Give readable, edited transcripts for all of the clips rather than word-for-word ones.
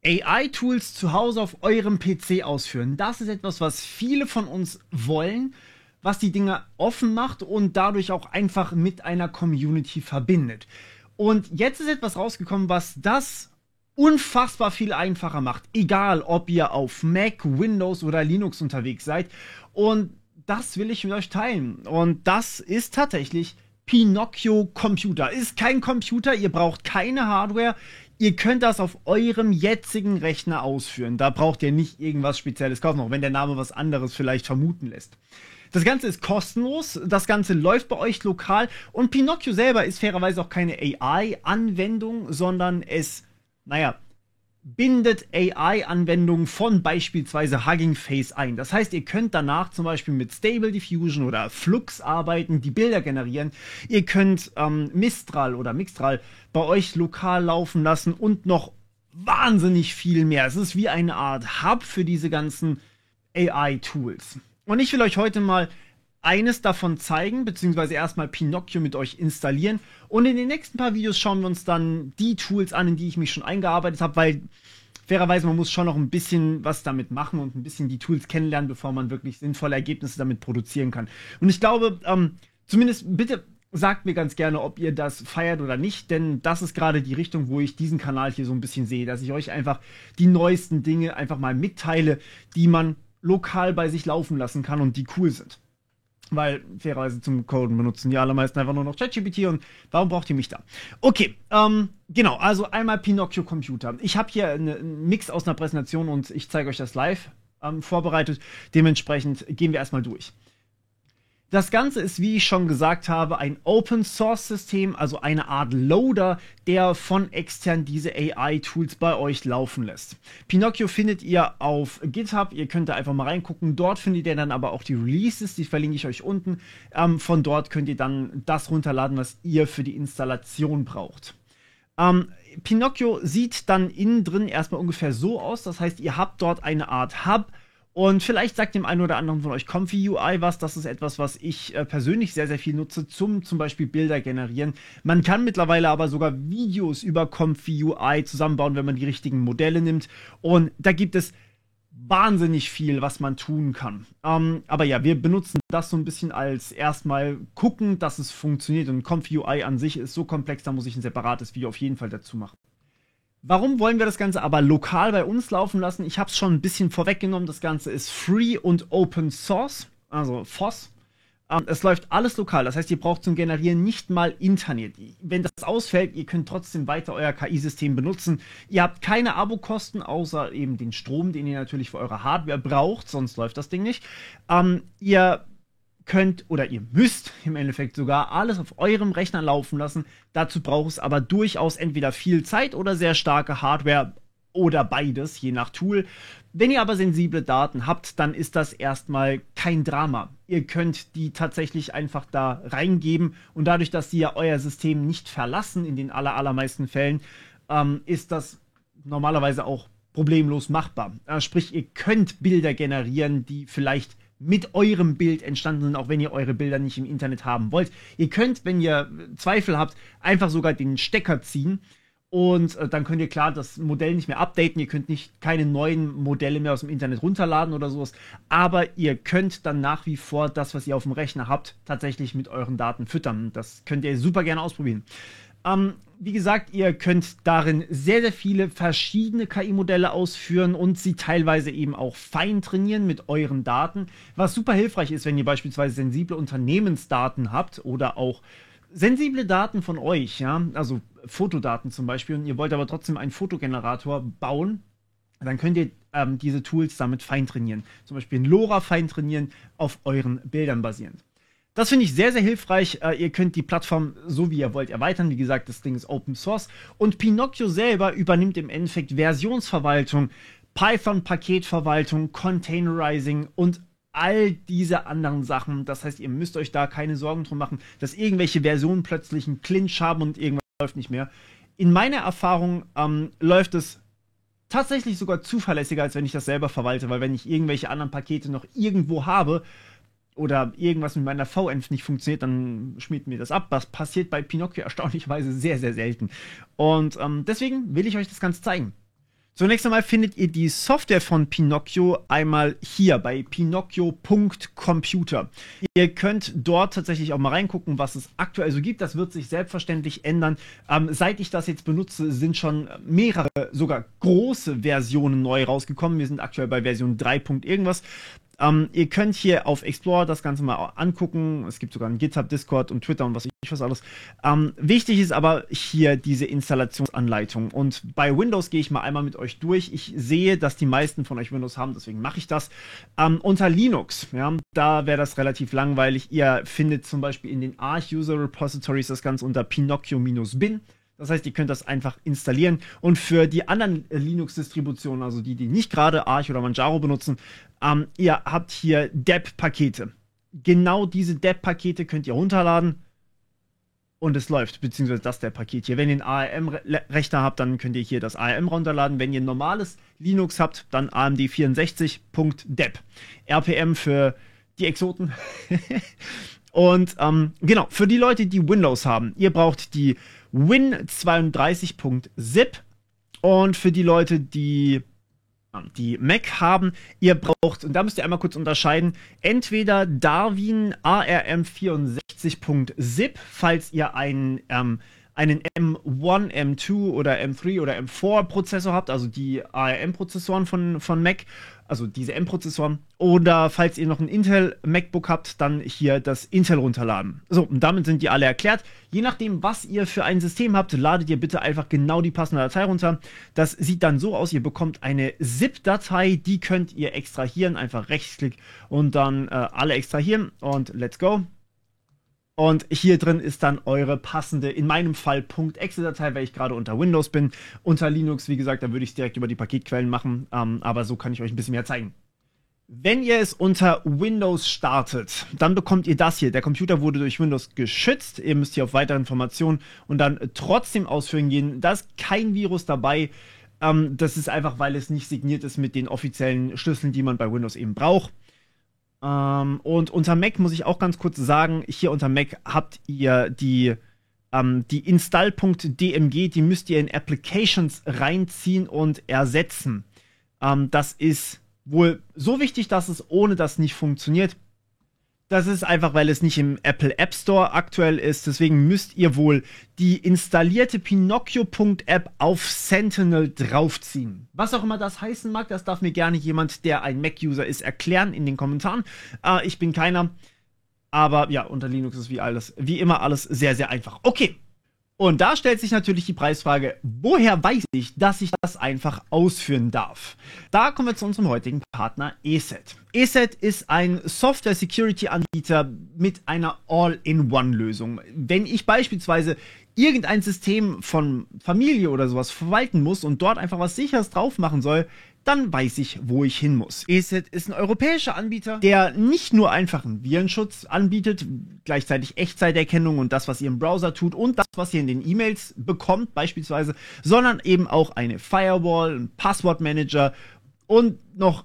AI-Tools zu Hause auf eurem PC ausführen. Das ist etwas, was viele von uns wollen, was die Dinge offen macht und dadurch auch einfach mit einer Community verbindet. Und jetzt ist etwas rausgekommen, was das unfassbar viel einfacher macht. Egal, ob ihr auf Mac, Windows oder Linux unterwegs seid. Und das will ich mit euch teilen. Und das ist tatsächlich Pinocchio Computer. Ist kein Computer, ihr braucht keine Hardware. Ihr könnt das auf eurem jetzigen Rechner ausführen. Da braucht ihr nicht irgendwas Spezielles kaufen, auch wenn der Name was anderes vielleicht vermuten lässt. Das Ganze ist kostenlos, das Ganze läuft bei euch lokal und Pinocchio selber ist fairerweise auch keine AI-Anwendung, sondern es, bindet AI-Anwendungen von beispielsweise Hugging Face ein. Das heißt, ihr könnt danach zum Beispiel mit Stable Diffusion oder Flux arbeiten, die Bilder generieren. Ihr könnt Mistral oder Mixtral bei euch lokal laufen lassen und noch wahnsinnig viel mehr. Es ist wie eine Art Hub für diese ganzen AI-Tools. Und ich will euch heute mal eines davon zeigen, beziehungsweise erstmal Pinocchio mit euch installieren. Und in den nächsten paar Videos schauen wir uns dann die Tools an, in die ich mich schon eingearbeitet habe, weil fairerweise man muss schon noch ein bisschen was damit machen und ein bisschen die Tools kennenlernen, bevor man wirklich sinnvolle Ergebnisse damit produzieren kann. Und ich glaube, zumindest bitte sagt mir ganz gerne, ob ihr das feiert oder nicht, denn das ist gerade die Richtung, wo ich diesen Kanal hier so ein bisschen sehe, dass ich euch einfach die neuesten Dinge einfach mal mitteile, die man lokal bei sich laufen lassen kann und die cool sind. Weil fairerweise zum Coden benutzen die allermeisten einfach nur noch ChatGPT und warum braucht ihr mich da? Okay, genau, also einmal Pinocchio Computer. Ich habe hier einen Mix aus einer Präsentation und ich zeige euch das live vorbereitet. Dementsprechend gehen wir erstmal durch. Das Ganze ist, wie ich schon gesagt habe, ein Open-Source-System, also eine Art Loader, der von extern diese AI-Tools bei euch laufen lässt. Pinocchio findet ihr auf GitHub, ihr könnt da einfach mal reingucken. Dort findet ihr dann aber auch die Releases, die verlinke ich euch unten. Von dort könnt ihr dann das runterladen, was ihr für die Installation braucht. Pinocchio sieht dann innen drin erstmal ungefähr so aus. Das heißt, ihr habt dort eine Art Hub. Und vielleicht sagt dem einen oder anderen von euch Comfy UI was. Das ist etwas, was ich persönlich sehr, sehr viel nutze, zum Beispiel Bilder generieren. Man kann mittlerweile aber sogar Videos über Comfy UI zusammenbauen, wenn man die richtigen Modelle nimmt. Und da gibt es wahnsinnig viel, was man tun kann. Aber ja, wir benutzen das so ein bisschen als erstmal gucken, dass es funktioniert. Und Comfy UI an sich ist so komplex, da muss ich ein separates Video auf jeden Fall dazu machen. Warum wollen wir das Ganze aber lokal bei uns laufen lassen? Ich habe es schon ein bisschen vorweggenommen. Das Ganze ist Free und Open Source, also FOSS. Es läuft alles lokal. Das heißt, ihr braucht zum Generieren nicht mal Internet. Wenn das ausfällt, ihr könnt trotzdem weiter euer KI-System benutzen. Ihr habt keine Abokosten, außer eben den Strom, den ihr natürlich für eure Hardware braucht. Sonst läuft das Ding nicht. Ihr könnt oder ihr müsst im Endeffekt sogar alles auf eurem Rechner laufen lassen. Dazu braucht es aber durchaus entweder viel Zeit oder sehr starke Hardware oder beides, je nach Tool. Wenn ihr aber sensible Daten habt, dann ist das erstmal kein Drama. Ihr könnt die tatsächlich einfach da reingeben und dadurch, dass sie ja euer System nicht verlassen, in den allermeisten Fällen, ist das normalerweise auch problemlos machbar. Sprich, ihr könnt Bilder generieren, die vielleicht mit eurem Bild entstanden sind, auch wenn ihr eure Bilder nicht im Internet haben wollt. Ihr könnt, wenn ihr Zweifel habt, einfach sogar den Stecker ziehen und dann könnt ihr klar das Modell nicht mehr updaten. Ihr könnt keine neuen Modelle mehr aus dem Internet runterladen oder sowas, aber ihr könnt dann nach wie vor das, was ihr auf dem Rechner habt, tatsächlich mit euren Daten füttern. Das könnt ihr super gerne ausprobieren. Wie gesagt, ihr könnt darin sehr, sehr viele verschiedene KI-Modelle ausführen und sie teilweise eben auch fein trainieren mit euren Daten, was super hilfreich ist, wenn ihr beispielsweise sensible Unternehmensdaten habt oder auch sensible Daten von euch, ja, also Fotodaten zum Beispiel, und ihr wollt aber trotzdem einen Fotogenerator bauen, dann könnt ihr diese Tools damit fein trainieren. Zum Beispiel in LoRa fein trainieren, auf euren Bildern basierend. Das finde ich sehr, sehr hilfreich. Ihr könnt die Plattform so wie ihr wollt erweitern. Wie gesagt, das Ding ist Open Source. Und Pinocchio selber übernimmt im Endeffekt Versionsverwaltung, Python-Paketverwaltung, Containerizing und all diese anderen Sachen. Das heißt, ihr müsst euch da keine Sorgen drum machen, dass irgendwelche Versionen plötzlich einen Clinch haben und irgendwas läuft nicht mehr. In meiner Erfahrung läuft es tatsächlich sogar zuverlässiger, als wenn ich das selber verwalte, weil wenn ich irgendwelche anderen Pakete noch irgendwo habe, oder irgendwas mit meiner VEnv nicht funktioniert, dann schmiert mir das ab. Das passiert bei Pinocchio erstaunlicherweise sehr, sehr selten. Und deswegen will ich euch das Ganze zeigen. Zunächst einmal findet ihr die Software von Pinocchio einmal hier bei pinocchio.computer. Ihr könnt dort tatsächlich auch mal reingucken, was es aktuell so gibt. Das wird sich selbstverständlich ändern. Seit ich das jetzt benutze, sind schon mehrere, sogar große Versionen neu rausgekommen. Wir sind aktuell bei Version 3. irgendwas. Ihr könnt hier auf Explorer das Ganze mal angucken. Es gibt sogar einen GitHub, Discord und Twitter und was alles. Wichtig ist aber hier diese Installationsanleitung. Und bei Windows gehe ich mal einmal mit euch durch. Ich sehe, dass die meisten von euch Windows haben, deswegen mache ich das. Unter Linux, ja, da wäre das relativ langweilig. Ihr findet zum Beispiel in den Arch-User-Repositories das Ganze unter pinocchio-bin. Das heißt, ihr könnt das einfach installieren. Und für die anderen Linux-Distributionen, also die nicht gerade Arch oder Manjaro benutzen, ihr habt hier deb-Pakete. Genau diese deb-Pakete könnt ihr runterladen und es läuft, beziehungsweise das Paket hier. Wenn ihr einen ARM-Rechner habt, dann könnt ihr hier das ARM runterladen. Wenn ihr ein normales Linux habt, dann AMD64.deb. RPM für die Exoten. Und genau, für die Leute, die Windows haben, ihr braucht die Win32.zip. Und für die Leute, die Mac haben, ihr braucht, und da müsst ihr einmal kurz unterscheiden, entweder Darwin ARM64.zip, falls ihr einen M1, M2 oder M3 oder M4 Prozessor habt, also die ARM-Prozessoren von Mac, also diese M-Prozessoren, oder falls ihr noch ein Intel MacBook habt, dann hier das Intel runterladen. So, und damit sind die alle erklärt. Je nachdem, was ihr für ein System habt, ladet ihr bitte einfach genau die passende Datei runter. Das sieht dann so aus, ihr bekommt eine ZIP-Datei, die könnt ihr extrahieren, einfach Rechtsklick und dann alle extrahieren und let's go. Und hier drin ist dann eure passende, in meinem Fall .exe-Datei, weil ich gerade unter Windows bin. Unter Linux, wie gesagt, da würde ich es direkt über die Paketquellen machen, aber so kann ich euch ein bisschen mehr zeigen. Wenn ihr es unter Windows startet, dann bekommt ihr das hier. Der Computer wurde durch Windows geschützt. Ihr müsst hier auf weitere Informationen und dann trotzdem ausführen gehen. Da ist kein Virus dabei. Das ist einfach, weil es nicht signiert ist mit den offiziellen Schlüsseln, die man bei Windows eben braucht. Und unter Mac muss ich auch ganz kurz sagen, hier unter Mac habt ihr die install.dmg, die müsst ihr in Applications reinziehen und ersetzen. Das ist wohl so wichtig, dass es ohne das nicht funktioniert. Das ist einfach, weil es nicht im Apple App Store aktuell ist. Deswegen müsst ihr wohl die installierte Pinocchio.app auf Sentinel draufziehen. Was auch immer das heißen mag, das darf mir gerne jemand, der ein Mac-User ist, erklären in den Kommentaren. Ich bin keiner. Aber ja, unter Linux ist wie immer alles sehr, sehr einfach. Okay. Und da stellt sich natürlich die Preisfrage, woher weiß ich, dass ich das einfach ausführen darf? Da kommen wir zu unserem heutigen Partner ESET. ESET ist ein Software-Security-Anbieter mit einer All-in-One-Lösung. Wenn ich beispielsweise irgendein System von Familie oder sowas verwalten muss und dort einfach was Sicheres drauf machen soll, dann weiß ich, wo ich hin muss. ESET ist ein europäischer Anbieter, der nicht nur einfachen Virenschutz anbietet, gleichzeitig Echtzeiterkennung und das, was ihr im Browser tut und das, was ihr in den E-Mails bekommt beispielsweise, sondern eben auch eine Firewall, einen Passwortmanager und noch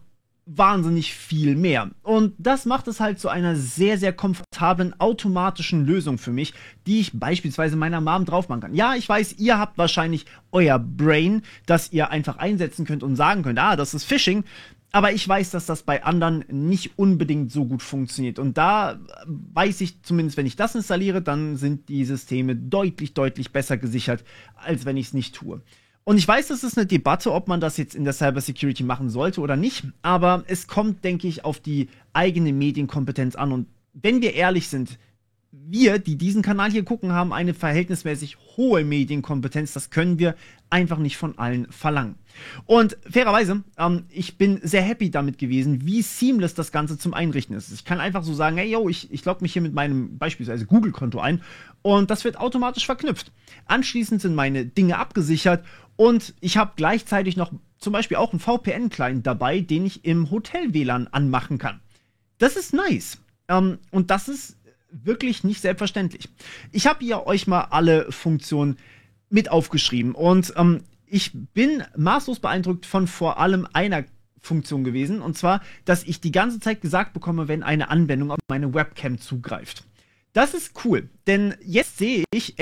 wahnsinnig viel mehr. Und das macht es halt zu einer sehr, sehr komfortablen, automatischen Lösung für mich, die ich beispielsweise meiner Mom drauf machen kann. Ja, ich weiß, ihr habt wahrscheinlich euer Brain, das ihr einfach einsetzen könnt und sagen könnt, das ist Phishing. Aber ich weiß, dass das bei anderen nicht unbedingt so gut funktioniert. Und da weiß ich zumindest, wenn ich das installiere, dann sind die Systeme deutlich, deutlich besser gesichert, als wenn ich es nicht tue. Und ich weiß, das ist eine Debatte, ob man das jetzt in der Cybersecurity machen sollte oder nicht. Aber es kommt, denke ich, auf die eigene Medienkompetenz an. Und wenn wir ehrlich sind, wir, die diesen Kanal hier gucken, haben eine verhältnismäßig hohe Medienkompetenz. Das können wir einfach nicht von allen verlangen. Und fairerweise, ich bin sehr happy damit gewesen, wie seamless das Ganze zum Einrichten ist. Ich kann einfach so sagen, hey, yo, ich logge mich hier mit meinem beispielsweise Google-Konto ein und das wird automatisch verknüpft. Anschließend sind meine Dinge abgesichert und ich habe gleichzeitig noch zum Beispiel auch einen VPN-Client dabei, den ich im Hotel-WLAN anmachen kann. Das ist nice. Und das ist wirklich nicht selbstverständlich. Ich habe hier euch mal alle Funktionen mit aufgeschrieben und ich bin maßlos beeindruckt von vor allem einer Funktion gewesen, und zwar, dass ich die ganze Zeit gesagt bekomme, wenn eine Anwendung auf meine Webcam zugreift. Das ist cool, denn jetzt sehe ich,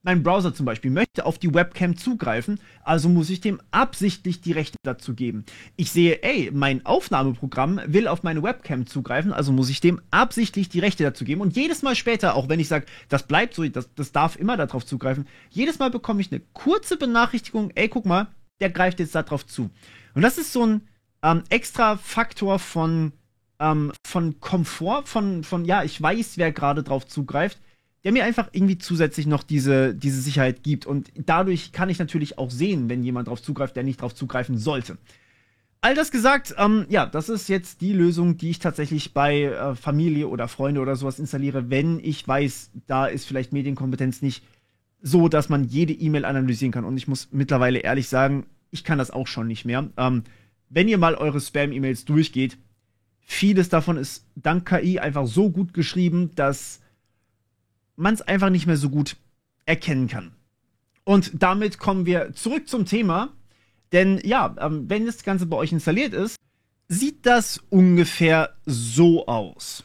mein Browser zum Beispiel möchte auf die Webcam zugreifen, also muss ich dem absichtlich die Rechte dazu geben. Ich sehe, ey, mein Aufnahmeprogramm will auf meine Webcam zugreifen, also muss ich dem absichtlich die Rechte dazu geben. Und jedes Mal später, auch wenn ich sage, das bleibt so, das darf immer darauf zugreifen, jedes Mal bekomme ich eine kurze Benachrichtigung, ey, guck mal, der greift jetzt darauf zu. Und das ist so ein extra Faktor von Komfort, ja, ich weiß, wer gerade drauf zugreift, der mir einfach irgendwie zusätzlich noch diese Sicherheit gibt. Und dadurch kann ich natürlich auch sehen, wenn jemand drauf zugreift, der nicht drauf zugreifen sollte. All das gesagt, ja, das ist jetzt die Lösung, die ich tatsächlich bei Familie oder Freunde oder sowas installiere, wenn ich weiß, da ist vielleicht Medienkompetenz nicht so, dass man jede E-Mail analysieren kann. Und ich muss mittlerweile ehrlich sagen, ich kann das auch schon nicht mehr. Wenn ihr mal eure Spam-E-Mails durchgeht, vieles davon ist dank KI einfach so gut geschrieben, dass man es einfach nicht mehr so gut erkennen kann. Und damit kommen wir zurück zum Thema. Denn ja, wenn das Ganze bei euch installiert ist, sieht das ungefähr so aus.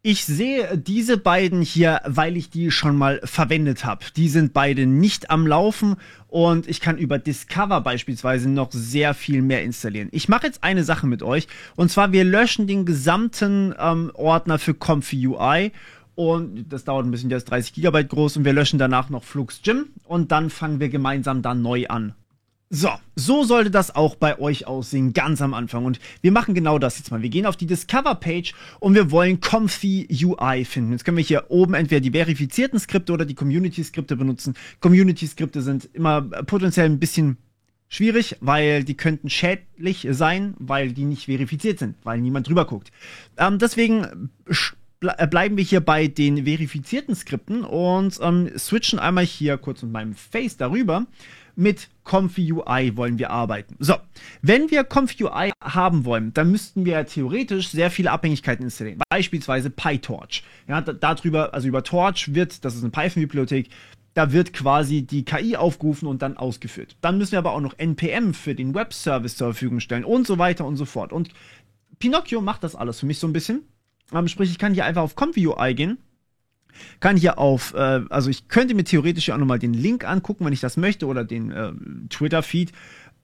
Ich sehe diese beiden hier, weil ich die schon mal verwendet habe. Die sind beide nicht am Laufen und ich kann über Discover beispielsweise noch sehr viel mehr installieren. Ich mache jetzt eine Sache mit euch und zwar wir löschen den gesamten Ordner für Comfy UI und das dauert ein bisschen, der ist 30 GB groß und wir löschen danach noch Flux Gym und dann fangen wir gemeinsam dann neu an. So sollte das auch bei euch aussehen, ganz am Anfang. Und wir machen genau das jetzt mal. Wir gehen auf die Discover-Page und wir wollen Comfy UI finden. Jetzt können wir hier oben entweder die verifizierten Skripte oder die Community-Skripte benutzen. Community-Skripte sind immer potenziell ein bisschen schwierig, weil die könnten schädlich sein, weil die nicht verifiziert sind, weil niemand drüber guckt. Deswegen bleiben wir hier bei den verifizierten Skripten und switchen einmal hier kurz mit meinem Face darüber. Mit Comfy UI wollen wir arbeiten. So, wenn wir Comfy UI haben wollen, dann müssten wir theoretisch sehr viele Abhängigkeiten installieren. Beispielsweise PyTorch. Ja, darüber, also über Torch wird, das ist eine Python-Bibliothek, da wird quasi die KI aufgerufen und dann ausgeführt. Dann müssen wir aber auch noch NPM für den Web-Service zur Verfügung stellen und so weiter und so fort. Und Pinocchio macht das alles für mich so ein bisschen. Sprich, ich kann hier einfach auf Comfy UI gehen. Kann hier auf, also ich könnte mir theoretisch auch nochmal den Link angucken, wenn ich das möchte, oder den Twitter-Feed.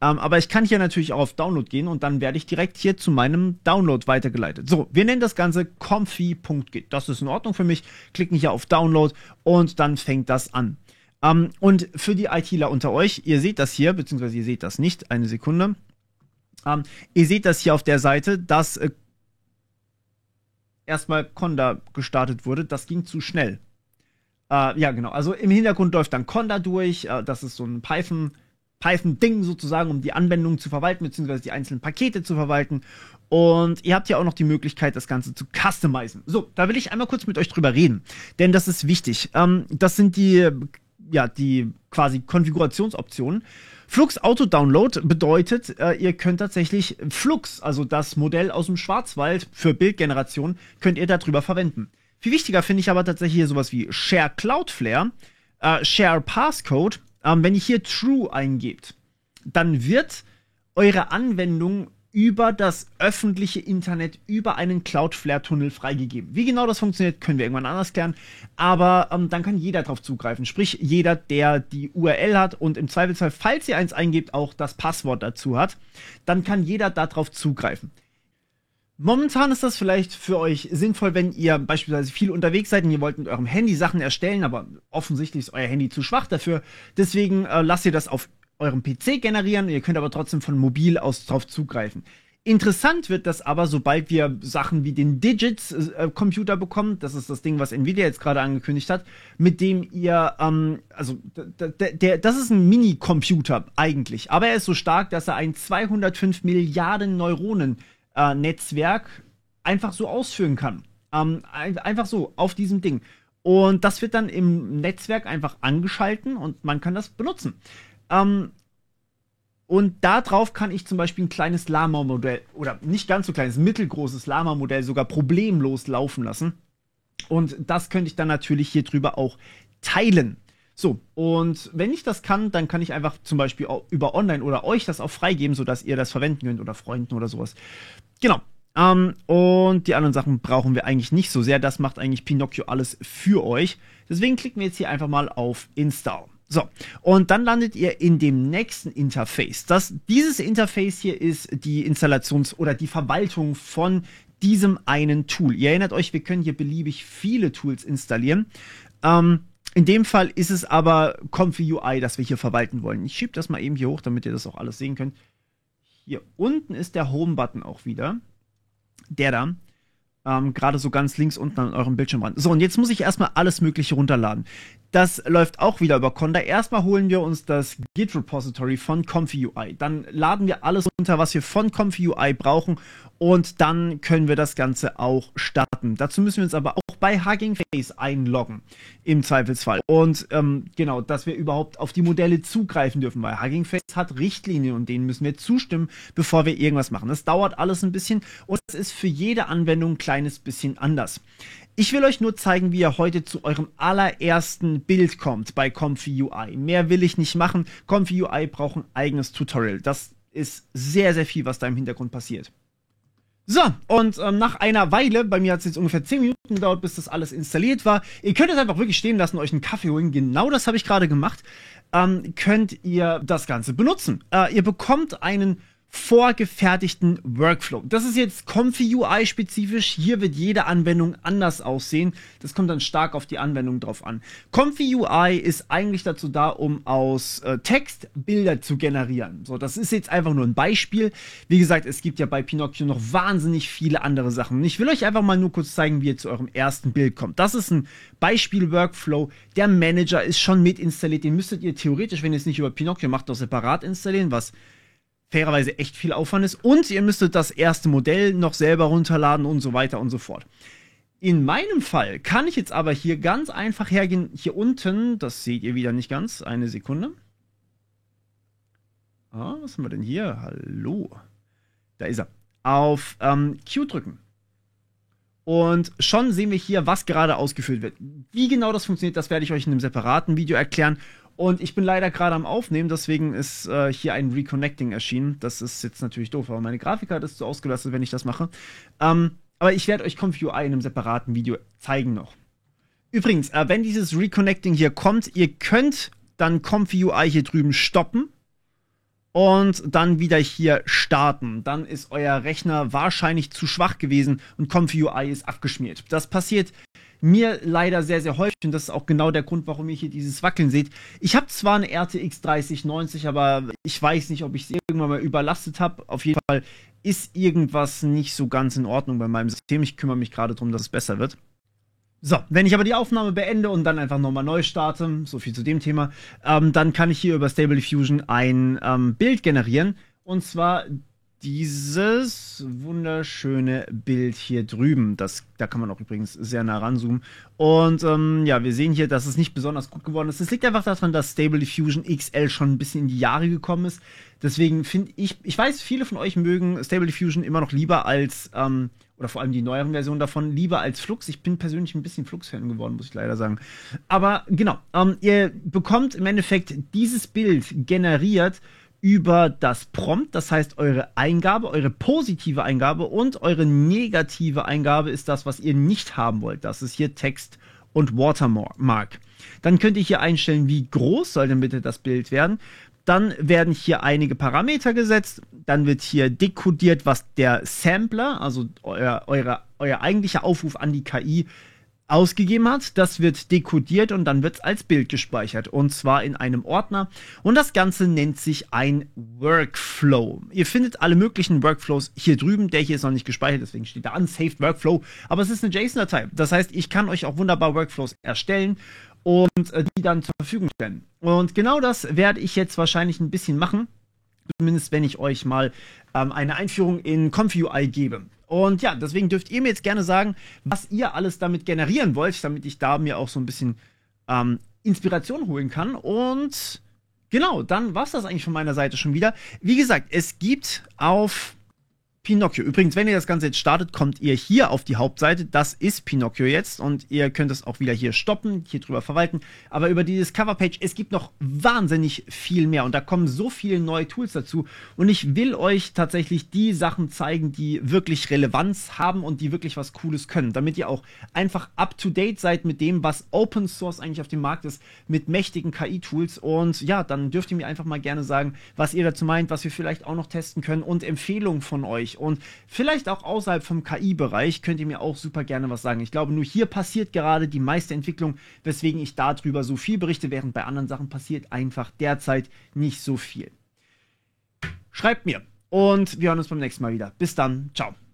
Aber ich kann hier natürlich auch auf Download gehen und dann werde ich direkt hier zu meinem Download weitergeleitet. So, wir nennen das Ganze comfy.git. Das ist in Ordnung für mich. Klicken hier auf Download und dann fängt das an. Und für die ITler unter euch, ihr seht das hier, beziehungsweise ihr seht das nicht, eine Sekunde. Ihr seht das hier auf der Seite, dass erstmal Conda gestartet wurde, das ging zu schnell. Ja, genau. Also im Hintergrund läuft dann Conda durch. Das ist so ein Python-Ding sozusagen, um die Anwendungen zu verwalten, beziehungsweise die einzelnen Pakete zu verwalten. Und ihr habt ja auch noch die Möglichkeit, das Ganze zu customizen. So, da will ich einmal kurz mit euch drüber reden, denn das ist wichtig. Das sind die quasi Konfigurationsoptionen. Flux Auto Download bedeutet, ihr könnt tatsächlich Flux, also das Modell aus dem Schwarzwald für Bildgeneration, könnt ihr darüber verwenden. Viel wichtiger finde ich aber tatsächlich hier sowas wie Share Cloudflare, Share Passcode. Wenn ihr hier True eingebt, dann wird eure Anwendung über das öffentliche Internet, über einen Cloudflare-Tunnel freigegeben. Wie genau das funktioniert, können wir irgendwann anders klären. Aber dann kann jeder drauf zugreifen. Sprich, jeder, der die URL hat und im Zweifelsfall, falls ihr eins eingebt, auch das Passwort dazu hat, dann kann jeder darauf zugreifen. Momentan ist das vielleicht für euch sinnvoll, wenn ihr beispielsweise viel unterwegs seid und ihr wollt mit eurem Handy Sachen erstellen, aber offensichtlich ist euer Handy zu schwach dafür. Deswegen lasst ihr das auf eurem PC generieren, ihr könnt aber trotzdem von mobil aus drauf zugreifen. Interessant wird das aber, sobald wir Sachen wie den Digits-Computer bekommen, das ist das Ding, was Nvidia jetzt gerade angekündigt hat, mit dem ihr, das ist ein Mini-Computer eigentlich, aber er ist so stark, dass er ein 205 Milliarden Neuronen Netzwerk einfach so ausführen kann. Einfach so, auf diesem Ding. Und das wird dann im Netzwerk einfach angeschalten und man kann das benutzen. Und darauf kann ich zum Beispiel ein kleines Llama-Modell, oder nicht ganz so kleines, mittelgroßes Llama-Modell sogar problemlos laufen lassen. Und das könnte ich dann natürlich hier drüber auch teilen. So, und wenn ich das kann, dann kann ich einfach zum Beispiel auch über Online oder euch das auch freigeben, sodass ihr das verwenden könnt oder Freunden oder sowas. Genau. Und die anderen Sachen brauchen wir eigentlich nicht so sehr. Das macht eigentlich Pinocchio alles für euch. Deswegen klicken wir jetzt hier einfach mal auf Install. So, und dann landet ihr in dem nächsten Interface. Dieses Interface hier ist die oder die Verwaltung von diesem einen Tool. Ihr erinnert euch, wir können hier beliebig viele Tools installieren. In dem Fall ist es aber Comfy UI, das wir hier verwalten wollen. Ich schiebe das mal eben hier hoch, damit ihr das auch alles sehen könnt. Hier unten ist der Home-Button auch wieder. Der da. Gerade so ganz links unten an eurem Bildschirmrand. So, und jetzt muss ich erstmal alles Mögliche runterladen. Das läuft auch wieder über Conda. Erstmal holen wir uns das Git-Repository von Comfy UI. Dann laden wir alles runter, was wir von Comfy UI brauchen. Und dann können wir das Ganze auch starten. Dazu müssen wir uns aber auch bei Hugging Face einloggen. Im Zweifelsfall. Und genau, dass wir überhaupt auf die Modelle zugreifen dürfen. Weil Hugging Face hat Richtlinien und denen müssen wir zustimmen, bevor wir irgendwas machen. Das dauert alles ein bisschen. Und es ist für jede Anwendung ein kleines bisschen anders. Ich will euch nur zeigen, wie ihr heute zu eurem allerersten Bild kommt bei Comfy UI. Mehr will ich nicht machen. Comfy UI braucht ein eigenes Tutorial. Das ist sehr, sehr viel, was da im Hintergrund passiert. So, und nach einer Weile, bei mir hat es jetzt ungefähr 10 Minuten gedauert, bis das alles installiert war. Ihr könnt es einfach wirklich stehen lassen, euch einen Kaffee holen. Genau das habe ich gerade gemacht. Könnt ihr das Ganze benutzen. Ihr bekommt einen vorgefertigten Workflow. Das ist jetzt Comfy UI spezifisch. Hier wird jede Anwendung anders aussehen. Das kommt dann stark auf die Anwendung drauf an. Comfy UI ist eigentlich dazu da, um aus Text Bilder zu generieren. So, das ist jetzt einfach nur ein Beispiel. Wie gesagt, es gibt ja bei Pinocchio noch wahnsinnig viele andere Sachen. Und ich will euch einfach mal nur kurz zeigen, wie ihr zu eurem ersten Bild kommt. Das ist ein Beispiel-Workflow. Der Manager ist schon mit installiert. Den müsstet ihr theoretisch, wenn ihr es nicht über Pinocchio macht, auch separat installieren, was fairerweise echt viel Aufwand ist. Und ihr müsstet das erste Modell noch selber runterladen und so weiter und so fort. In meinem Fall kann ich jetzt aber hier ganz einfach hergehen. Hier unten, das seht ihr wieder nicht ganz. Eine Sekunde. Was haben wir denn hier? Hallo. Da ist er. Auf Q drücken. Und schon sehen wir hier, was gerade ausgeführt wird. Wie genau das funktioniert, das werde ich euch in einem separaten Video erklären. Und ich bin leider gerade am Aufnehmen, deswegen ist hier ein Reconnecting erschienen. Das ist jetzt natürlich doof, aber meine Grafikkarte ist so ausgelastet, wenn ich das mache. Aber ich werde euch Comfy UI in einem separaten Video zeigen noch. Übrigens, wenn dieses Reconnecting hier kommt, ihr könnt dann Comfy UI hier drüben stoppen und dann wieder hier starten. Dann ist euer Rechner wahrscheinlich zu schwach gewesen und Comfy UI ist abgeschmiert. Das passiert mir leider sehr, sehr häufig und das ist auch genau der Grund, warum ihr hier dieses Wackeln seht. Ich habe zwar eine RTX 3090, aber ich weiß nicht, ob ich es irgendwann mal überlastet habe. Auf jeden Fall ist irgendwas nicht so ganz in Ordnung bei meinem System. Ich kümmere mich gerade darum, dass es besser wird. So, wenn ich aber die Aufnahme beende und dann einfach nochmal neu starte, so viel zu dem Thema, dann kann ich hier über Stable Diffusion ein Bild generieren. Und zwar dieses wunderschöne Bild hier drüben. Da kann man auch übrigens sehr nah ranzoomen. Und ja, wir sehen hier, dass es nicht besonders gut geworden ist. Es liegt einfach daran, dass Stable Diffusion XL schon ein bisschen in die Jahre gekommen ist. Deswegen finde ich weiß, viele von euch mögen Stable Diffusion immer noch lieber als, oder vor allem die neueren Versionen davon, lieber als Flux. Ich bin persönlich ein bisschen Flux-Fan geworden, muss ich leider sagen. Aber genau, ihr bekommt im Endeffekt dieses Bild generiert über das Prompt, das heißt eure Eingabe, eure positive Eingabe und eure negative Eingabe ist das, was ihr nicht haben wollt. Das ist hier Text und Watermark. Dann könnt ihr hier einstellen, wie groß soll denn bitte das Bild werden. Dann werden hier einige Parameter gesetzt. Dann wird hier dekodiert, was der Sampler, also euer eigentlicher Aufruf an die KI, ausgegeben hat. Das wird dekodiert und dann wird es als Bild gespeichert. Und zwar in einem Ordner. Und das Ganze nennt sich ein Workflow. Ihr findet alle möglichen Workflows hier drüben. Der hier ist noch nicht gespeichert, deswegen steht da Unsaved Workflow. Aber es ist eine JSON-Datei. Das heißt, ich kann euch auch wunderbar Workflows erstellen und die dann zur Verfügung stellen. Und genau das werde ich jetzt wahrscheinlich ein bisschen machen. Zumindest wenn ich euch mal eine Einführung in Comfy UI gebe. Und ja, deswegen dürft ihr mir jetzt gerne sagen, was ihr alles damit generieren wollt, damit ich da mir auch so ein bisschen Inspiration holen kann. Und genau, dann war es das eigentlich von meiner Seite schon wieder. Wie gesagt, es gibt auf Pinocchio. Übrigens, wenn ihr das Ganze jetzt startet, kommt ihr hier auf die Hauptseite. Das ist Pinocchio jetzt und ihr könnt es auch wieder hier stoppen, hier drüber verwalten. Aber über die Discover-Page, es gibt noch wahnsinnig viel mehr und da kommen so viele neue Tools dazu. Und ich will euch tatsächlich die Sachen zeigen, die wirklich Relevanz haben und die wirklich was Cooles können, damit ihr auch einfach up-to-date seid mit dem, was Open Source eigentlich auf dem Markt ist, mit mächtigen KI-Tools. Und ja, dann dürft ihr mir einfach mal gerne sagen, was ihr dazu meint, was wir vielleicht auch noch testen können und Empfehlungen von euch. Und vielleicht auch außerhalb vom KI-Bereich könnt ihr mir auch super gerne was sagen. Ich glaube, nur hier passiert gerade die meiste Entwicklung, weswegen ich darüber so viel berichte, während bei anderen Sachen passiert einfach derzeit nicht so viel. Schreibt mir und wir hören uns beim nächsten Mal wieder. Bis dann, ciao.